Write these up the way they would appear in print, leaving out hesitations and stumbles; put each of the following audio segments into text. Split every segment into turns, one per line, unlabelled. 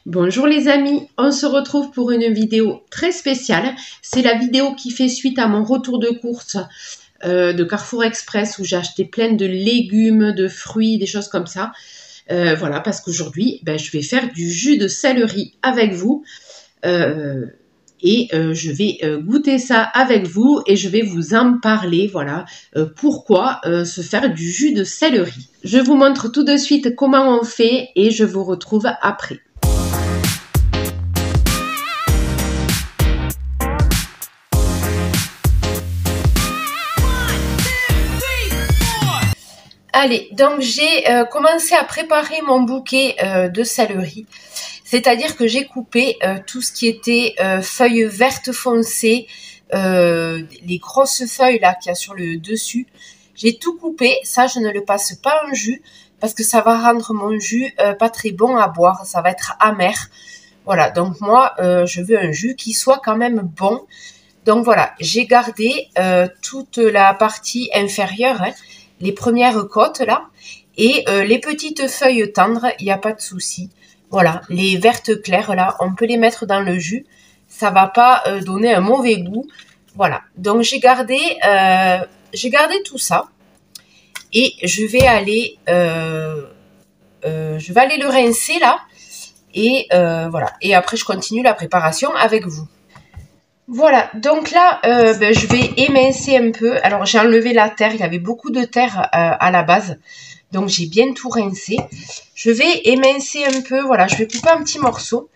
Bonjour les amis, on se retrouve pour une vidéo très spéciale. C'est la vidéo qui fait suite à mon retour de course de Carrefour Express où j'ai acheté plein de légumes, de fruits, des choses comme ça. Voilà, parce qu'aujourd'hui, je vais faire du jus de céleri avec vous. Je vais goûter ça avec vous et je vais vous en parler, voilà, pourquoi se faire du jus de céleri. Je vous montre tout de suite comment on fait et je vous retrouve après. Allez, donc j'ai commencé à préparer mon bouquet de céleri. C'est-à-dire que j'ai coupé tout ce qui était feuilles vertes foncées, les grosses feuilles là qu'il y a sur le dessus. J'ai tout coupé, ça je ne le passe pas en jus parce que ça va rendre mon jus pas très bon à boire, ça va être amer. Voilà, donc moi je veux un jus qui soit quand même bon. Donc voilà, j'ai gardé toute la partie inférieure, hein, les premières côtes là, et les petites feuilles tendres, il n'y a pas de souci. Voilà, les vertes claires là, on peut les mettre dans le jus, ça va pas donner un mauvais goût. Voilà, donc j'ai gardé tout ça et je vais aller le rincer là et voilà. Et après je continue la préparation avec vous. Voilà, donc là, je vais émincer un peu. Alors, j'ai enlevé la terre, il y avait beaucoup de terre à la base. Donc, j'ai bien tout rincé. Je vais émincer un peu, voilà, je vais couper un petit morceau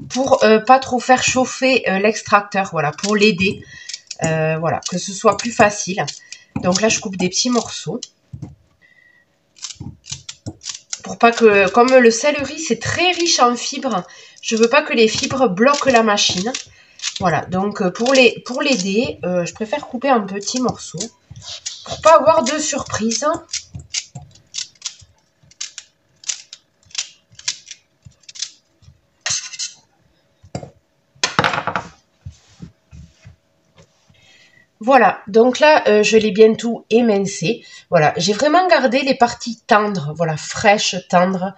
pour pas trop faire chauffer l'extracteur, voilà, pour l'aider. Voilà, que ce soit plus facile. Donc là, je coupe des petits morceaux. Pour pas que, comme le céleri, c'est très riche en fibres, je veux pas que les fibres bloquent la machine. Voilà, donc pour l'aider, je préfère couper un petit morceau pour pas avoir de surprise. Voilà, donc là, je l'ai bien tout émincé. Voilà, j'ai vraiment gardé les parties tendres, voilà, fraîches, tendres,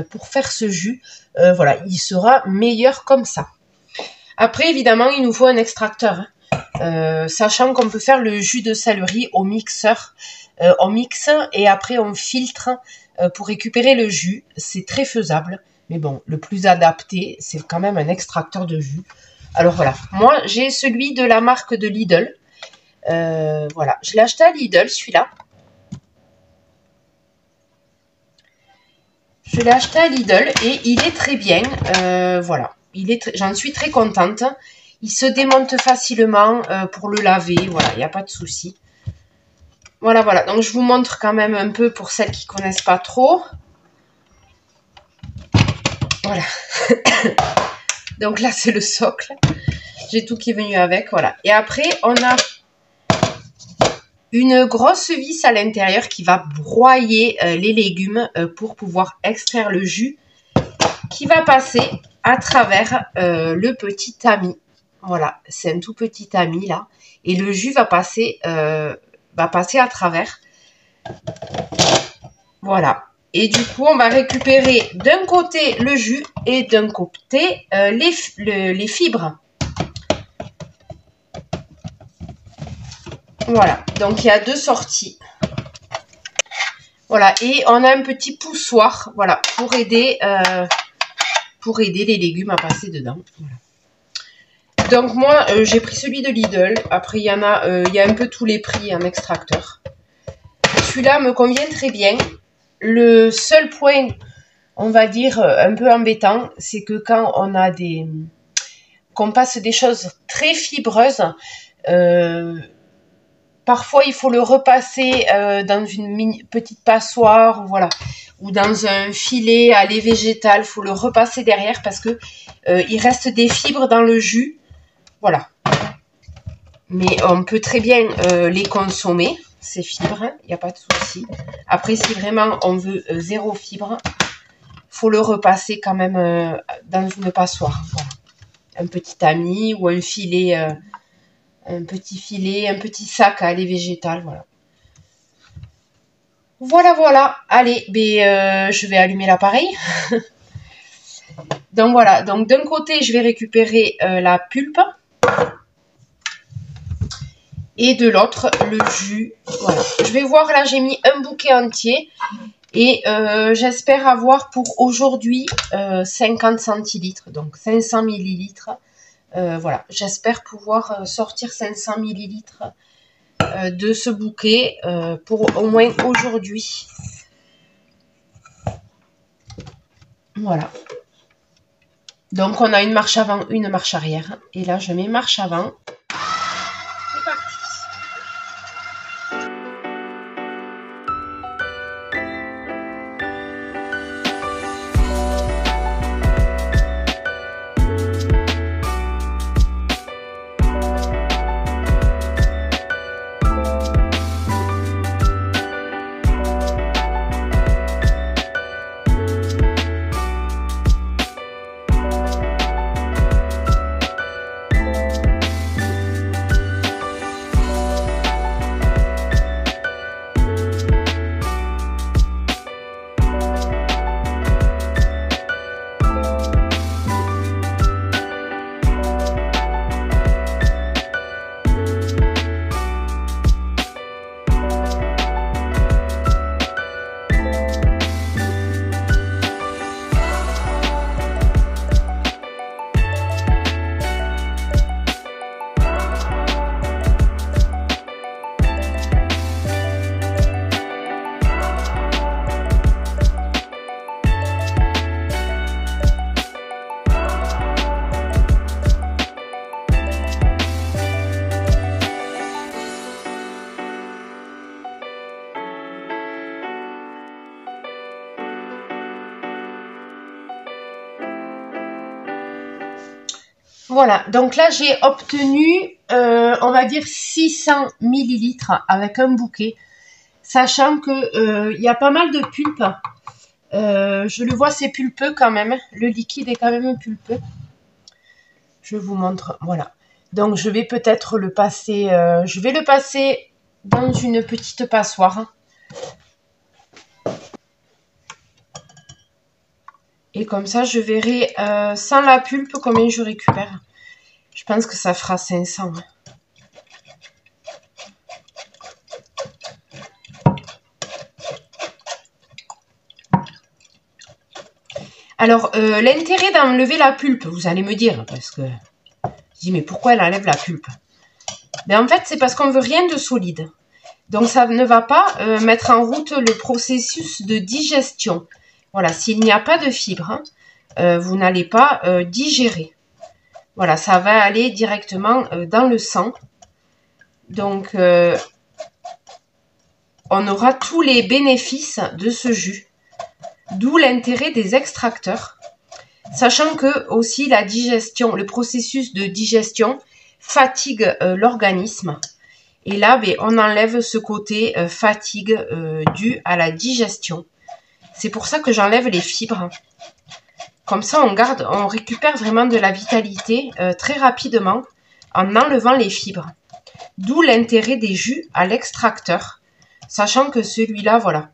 pour faire ce jus. Voilà, il sera meilleur comme ça. Après, évidemment, il nous faut un extracteur. Sachant qu'on peut faire le jus de céleri au mixeur. On mixe et après on filtre pour récupérer le jus. C'est très faisable. Mais bon, le plus adapté, c'est quand même un extracteur de jus. Alors voilà, moi j'ai celui de la marque de Lidl. Voilà, je l'ai acheté à Lidl, celui-là. Je l'ai acheté à Lidl et il est très bien. Voilà. J'en suis très contente. Il se démonte facilement pour le laver. Voilà, il n'y a pas de souci. Voilà, voilà. Donc, je vous montre quand même un peu pour celles qui ne connaissent pas trop. Voilà. Donc là, c'est le socle. J'ai tout qui est venu avec. Voilà. Et après, on a une grosse vis à l'intérieur qui va broyer les légumes pour pouvoir extraire le jus qui va passer à travers le petit tamis. Voilà, c'est un tout petit tamis là. Et le jus va passer à travers. Voilà. Et du coup, on va récupérer d'un côté le jus et d'un côté les fibres. Voilà, donc il y a deux sorties. Voilà, et on a un petit poussoir, voilà, pour aider les légumes à passer dedans. Voilà. Donc moi, j'ai pris celui de Lidl. Après, il y a un peu tous les prix en extracteur. Celui-là me convient très bien. Le seul point, on va dire, un peu embêtant, c'est que quand on a qu'on passe des choses très fibreuses, parfois, il faut le repasser dans une petite passoire, voilà, ou dans un filet à lait végétal. Il faut le repasser derrière parce que il reste des fibres dans le jus. Voilà. Mais on peut très bien les consommer, ces fibres. Il n'y a pas de souci. Après, si vraiment on veut zéro fibre, faut le repasser quand même dans une passoire. Voilà. Un petit tamis ou un filet... un petit filet, un petit sac à lait végétal, voilà. Voilà, voilà. Allez, je vais allumer l'appareil. Donc voilà, donc d'un côté, je vais récupérer la pulpe. Et de l'autre, le jus. Voilà. Je vais voir, là, j'ai mis un bouquet entier. Et j'espère avoir pour aujourd'hui 50 centilitres, donc 500 millilitres. Voilà, j'espère pouvoir sortir 500 millilitres de ce bouquet pour au moins aujourd'hui. Voilà. Donc on a une marche avant, une marche arrière. Et là je mets marche avant. C'est parti. Voilà, donc là j'ai obtenu, on va dire 600 millilitres avec un bouquet, sachant que il y a pas mal de pulpe. Je le vois, c'est pulpeux quand même, le liquide est quand même pulpeux. Je vous montre, voilà. Donc je vais peut-être le passer, je vais le passer dans une petite passoire. Et comme ça, je verrai sans la pulpe combien je récupère. Je pense que ça fera 500. Alors, l'intérêt d'enlever la pulpe, vous allez me dire, parce que je dis, mais pourquoi elle enlève la pulpe? Ben, en fait, c'est parce qu'on ne veut rien de solide. Donc, ça ne va pas mettre en route le processus de digestion. Voilà, s'il n'y a pas de fibres, vous n'allez pas digérer. Voilà, ça va aller directement dans le sang. Donc, on aura tous les bénéfices de ce jus. D'où l'intérêt des extracteurs. Sachant que aussi la digestion, le processus de digestion fatigue l'organisme. Et là, ben, on enlève ce côté fatigue dû à la digestion. C'est pour ça que j'enlève les fibres. Comme ça, on récupère vraiment de la vitalité très rapidement en enlevant les fibres. D'où l'intérêt des jus à l'extracteur. Sachant que celui-là, voilà,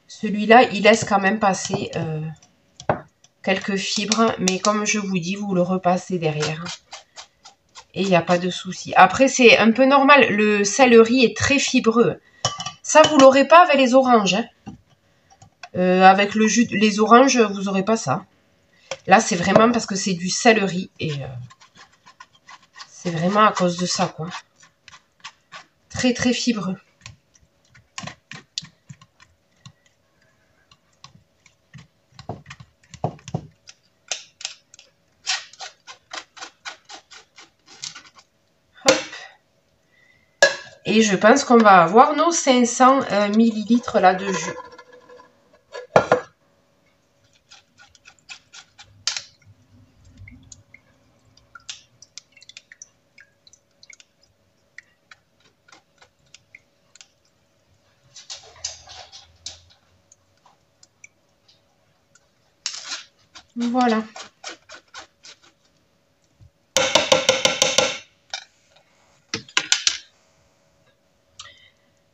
celui-là, il laisse quand même passer quelques fibres. Mais comme je vous dis, vous le repassez derrière. Et il n'y a pas de souci. Après, c'est un peu normal. Le céleri est très fibreux. Ça, vous ne l'aurez pas avec les oranges. Hein. Avec le jus, les oranges, vous n'aurez pas ça. Là, c'est vraiment parce que c'est du céleri. Et c'est vraiment à cause de ça, quoi. Très, très fibreux. Et je pense qu'on va avoir nos 500 millilitres là de jus. Voilà.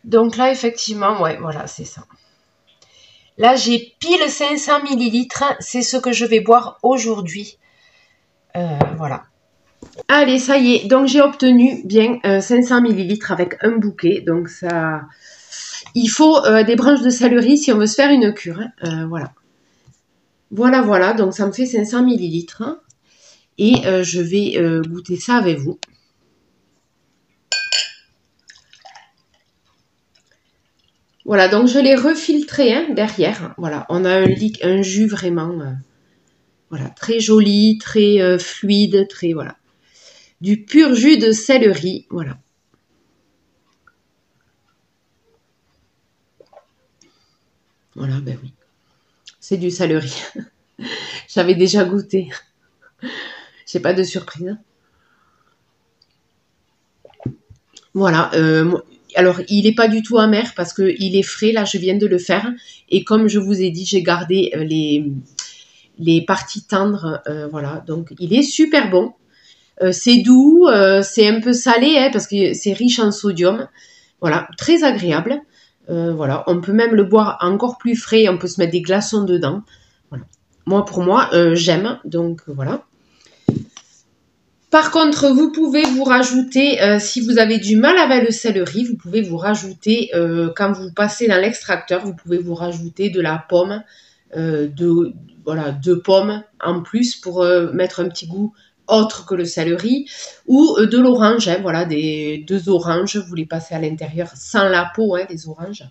Donc là, effectivement, ouais, voilà, c'est ça. Là, j'ai pile 500 millilitres. C'est ce que je vais boire aujourd'hui. Voilà. Allez, ça y est. Donc, j'ai obtenu bien 500 millilitres avec un bouquet. Donc, ça... Il faut des branches de céleri si on veut se faire une cure. Voilà. Voilà, voilà. Donc, ça me fait 500 millilitres. Et je vais goûter ça avec vous. Voilà, donc je l'ai refiltré hein, derrière. Voilà, on a un jus vraiment voilà, très joli, très fluide, très voilà. Du pur jus de céleri, voilà. Voilà, ben oui. C'est du céleri. J'avais déjà goûté. J'ai pas de surprise. Voilà. Alors, il n'est pas du tout amer parce qu'il est frais. Là, je viens de le faire. Et comme je vous ai dit, j'ai gardé les parties tendres. Voilà. Donc, il est super bon. C'est doux. C'est un peu salé hein, parce que c'est riche en sodium. Voilà. Très agréable. Voilà. On peut même le boire encore plus frais. On peut se mettre des glaçons dedans. Voilà. Moi, pour moi, j'aime. Donc, voilà. Par contre, vous pouvez vous rajouter, si vous avez du mal avec le céleri, vous pouvez vous rajouter, quand vous passez dans l'extracteur, vous pouvez vous rajouter de la pomme, voilà, 2 pommes en plus pour mettre un petit goût autre que le céleri, ou de l'orange, hein, voilà, 2 oranges, vous les passez à l'intérieur sans la peau, hein, les oranges.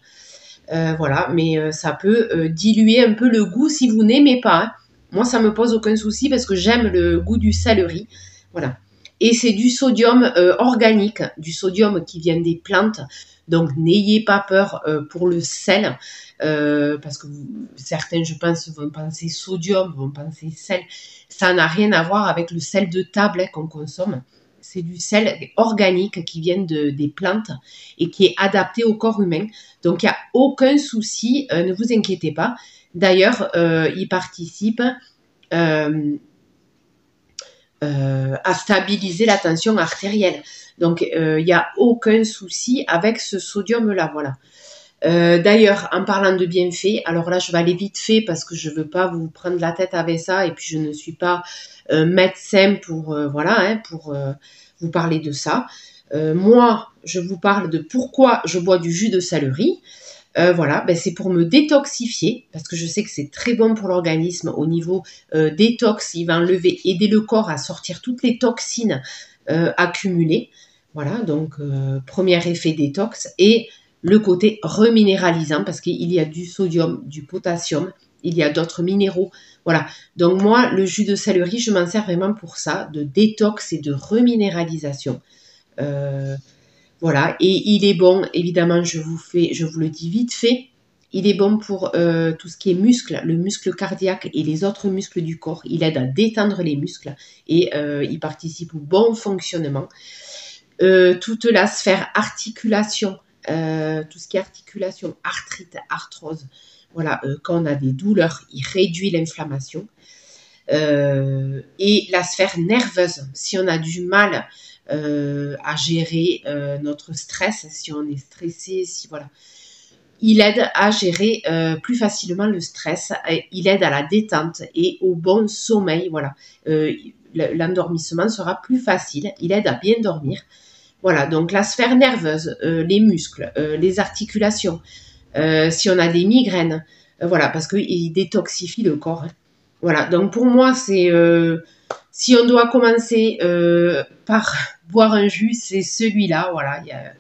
Voilà, mais ça peut diluer un peu le goût si vous n'aimez pas. Hein. Moi, ça me pose aucun souci parce que j'aime le goût du céleri. Voilà. Et c'est du sodium organique, du sodium qui vient des plantes. Donc, n'ayez pas peur pour le sel, parce que certains, je pense, vont penser sodium, vont penser sel. Ça n'a rien à voir avec le sel de table hein, qu'on consomme. C'est du sel organique qui vient des plantes et qui est adapté au corps humain. Donc, il n'y a aucun souci, ne vous inquiétez pas. D'ailleurs, il participe à stabiliser la tension artérielle. Donc, il n'y a aucun souci avec ce sodium-là, voilà. D'ailleurs, en parlant de bienfaits, alors là, je vais aller vite fait parce que je ne veux pas vous prendre la tête avec ça et puis je ne suis pas médecin pour, voilà, hein, pour vous parler de ça. Moi, je vous parle de pourquoi je bois du jus de céleri. Voilà, ben c'est pour me détoxifier, parce que je sais que c'est très bon pour l'organisme au niveau détox, il va aider le corps à sortir toutes les toxines accumulées. Voilà, donc premier effet détox, et le côté reminéralisant, parce qu'il y a du sodium, du potassium, il y a d'autres minéraux. Voilà, donc moi, le jus de céleri, je m'en sers vraiment pour ça, de détox et de reminéralisation. Voilà, et il est bon, évidemment, je vous le dis vite fait, il est bon pour tout ce qui est muscle, le muscle cardiaque et les autres muscles du corps. Il aide à détendre les muscles et il participe au bon fonctionnement. Toute la sphère articulation, tout ce qui est articulation, arthrite, arthrose, voilà, quand on a des douleurs, il réduit l'inflammation. Et la sphère nerveuse, si on a du mal à gérer notre stress, si on est stressé, si voilà. Il aide à gérer plus facilement le stress, il aide à la détente et au bon sommeil, voilà. L'endormissement sera plus facile, il aide à bien dormir. Voilà, donc la sphère nerveuse, les muscles, les articulations, si on a des migraines, voilà, parce qu'il détoxifie le corps. Hein. Voilà, donc pour moi, c'est si on doit commencer par boire un jus, c'est celui-là. Voilà, il y a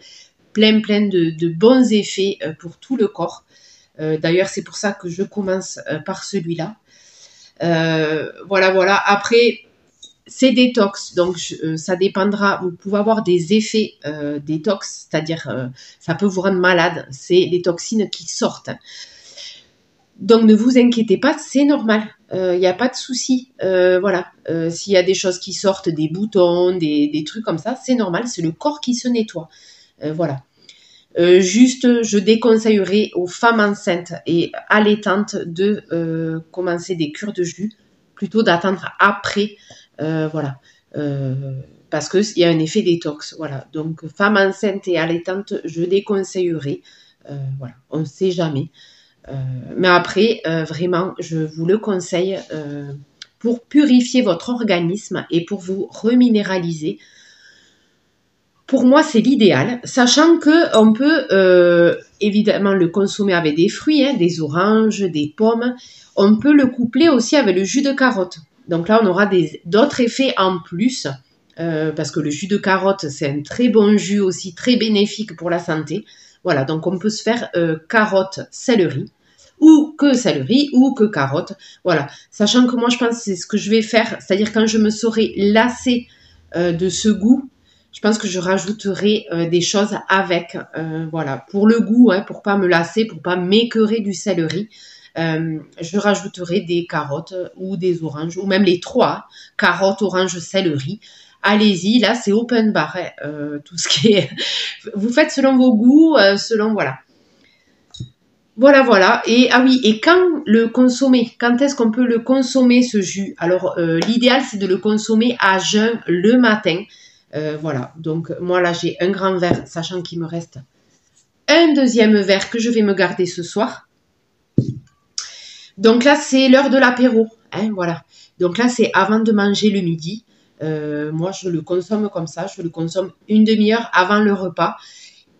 plein de bons effets pour tout le corps. D'ailleurs, c'est pour ça que je commence par celui-là. Voilà, voilà. Après, c'est détox, donc ça dépendra. Vous pouvez avoir des effets détox, c'est-à-dire ça peut vous rendre malade. C'est les toxines qui sortent. Donc ne vous inquiétez pas, c'est normal. Il n'y a pas de souci. Voilà. S'il y a des choses qui sortent, des boutons, des trucs comme ça, c'est normal. C'est le corps qui se nettoie. Voilà. Juste, je déconseillerais aux femmes enceintes et allaitantes de commencer des cures de jus, plutôt d'attendre après. Voilà. Parce qu'il y a un effet détox. Voilà. Donc, femmes enceintes et allaitantes, je déconseillerais. Voilà. On ne sait jamais.
Mais après, vraiment, je vous le conseille pour purifier votre organisme et pour vous reminéraliser. Pour moi, c'est l'idéal, sachant que on peut évidemment le consommer avec des fruits, hein, des oranges, des pommes. On peut le coupler aussi avec le jus de carotte. Donc là, on aura d'autres effets en plus, parce que le jus de carotte, c'est un très bon jus aussi, très bénéfique pour la santé. Voilà, donc on peut se faire carotte, céleri, ou que carotte. Voilà, sachant que moi, je pense que c'est ce que je vais faire, c'est-à-dire quand je me serai lassée de ce goût, je pense que je rajouterai des choses avec, voilà, pour le goût, hein, pour pas me lasser, pour pas m'écœurer du céleri. Je rajouterai des carottes ou des oranges, ou même les trois, carottes, oranges, céleri. Allez-y, là c'est open bar, hein, tout ce qui est... Vous faites selon vos goûts, selon... Voilà. Voilà. Et ah oui, et quand le consommer? Quand est-ce qu'on peut le consommer, ce jus? Alors, l'idéal, c'est de le consommer à jeun le matin. Voilà, donc moi là j'ai un grand verre, sachant qu'il me reste un deuxième verre que je vais me garder ce soir. Donc là c'est l'heure de l'apéro, hein, voilà. Donc là c'est avant de manger le midi. Moi je le consomme comme ça, je le consomme une demi-heure avant le repas.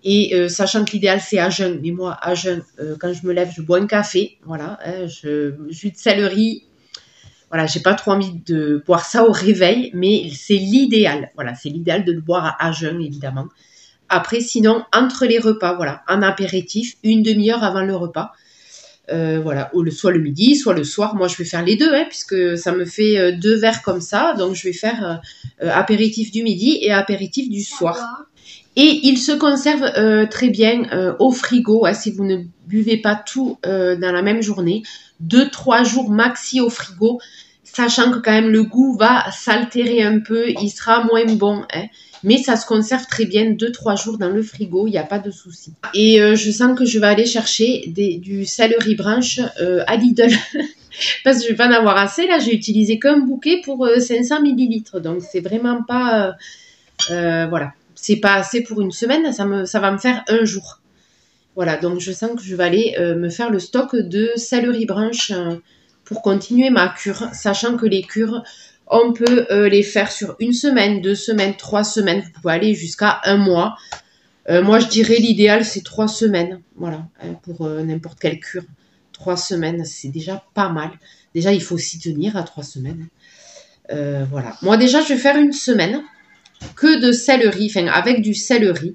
Et sachant que l'idéal c'est à jeun, mais moi à jeun, quand je me lève je bois un café, voilà, hein, jus de céleri. Voilà, j'ai pas trop envie de boire ça au réveil, mais c'est l'idéal. Voilà, c'est l'idéal de le boire à jeun, évidemment. Après, sinon, entre les repas, voilà, en apéritif, une demi-heure avant le repas. Voilà, ou soit le midi, soit le soir. Moi, je vais faire les deux, hein, puisque ça me fait 2 verres comme ça. Donc, je vais faire apéritif du midi et apéritif du soir. Et il se conserve très bien au frigo, hein, si vous ne buvez pas tout dans la même journée. 2-3 jours maxi au frigo, sachant que quand même le goût va s'altérer un peu, il sera moins bon, hein, mais ça se conserve très bien 2-3 jours dans le frigo, il n'y a pas de souci. Et je sens que je vais aller chercher du céleri branche à Lidl, parce que je vais pas en avoir assez, là j'ai utilisé qu'un bouquet pour 500 ml, donc c'est vraiment pas... voilà, c'est pas assez pour une semaine, ça va me faire un jour. Voilà, donc je sens que je vais aller me faire le stock de céleri branche pour continuer ma cure, sachant que les cures, on peut les faire sur 1 semaine, 2 semaines, 3 semaines, vous pouvez aller jusqu'à 1 mois. Moi, je dirais l'idéal, c'est 3 semaines, voilà, hein, pour n'importe quelle cure. 3 semaines, c'est déjà pas mal. Déjà, il faut s'y tenir à 3 semaines. Voilà. Moi, déjà, je vais faire 1 semaine que de céleri, enfin, avec du céleri.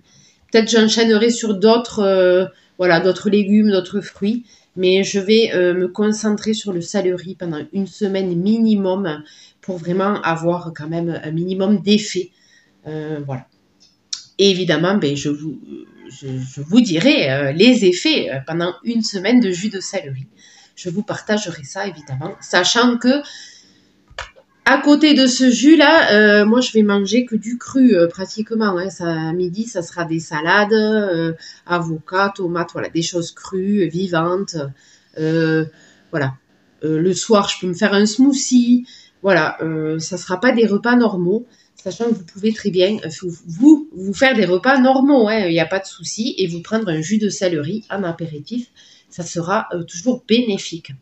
Peut-être j'enchaînerai sur d'autres d'autres légumes, d'autres fruits. Mais je vais me concentrer sur le céleri pendant 1 semaine minimum pour vraiment avoir quand même un minimum d'effet. Voilà. Et évidemment, ben, je vous dirai les effets pendant 1 semaine de jus de céleri. Je vous partagerai ça évidemment, sachant que à côté de ce jus-là, moi, je vais manger que du cru pratiquement. Hein. À midi, ça sera des salades, avocats, tomates, voilà, des choses crues, vivantes. Voilà. Le soir, je peux me faire un smoothie. Voilà, ça sera pas des repas normaux, sachant que vous pouvez très bien vous faire des repas normaux. Hein, il n'y a pas de souci. Et vous prendre un jus de céleri en apéritif. Ça sera toujours bénéfique.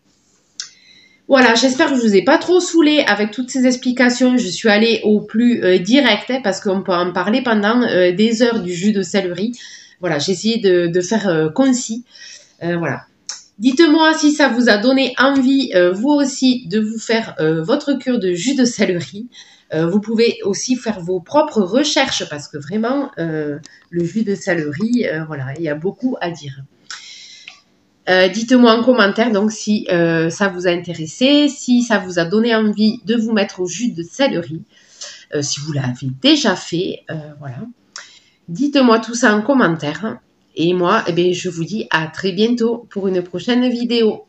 Voilà, j'espère que je vous ai pas trop saoulé avec toutes ces explications. Je suis allée au plus direct, hein, parce qu'on peut en parler pendant des heures du jus de céleri. Voilà, j'ai essayé de faire concis. Voilà. Dites-moi si ça vous a donné envie, vous aussi, de vous faire votre cure de jus de céleri. Vous pouvez aussi faire vos propres recherches, parce que vraiment, le jus de céleri, voilà, il y a beaucoup à dire. Dites-moi en commentaire donc si ça vous a intéressé, si ça vous a donné envie de vous mettre au jus de céleri, si vous l'avez déjà fait, voilà. Dites-moi tout ça en commentaire. Et moi, eh bien, je vous dis à très bientôt pour une prochaine vidéo.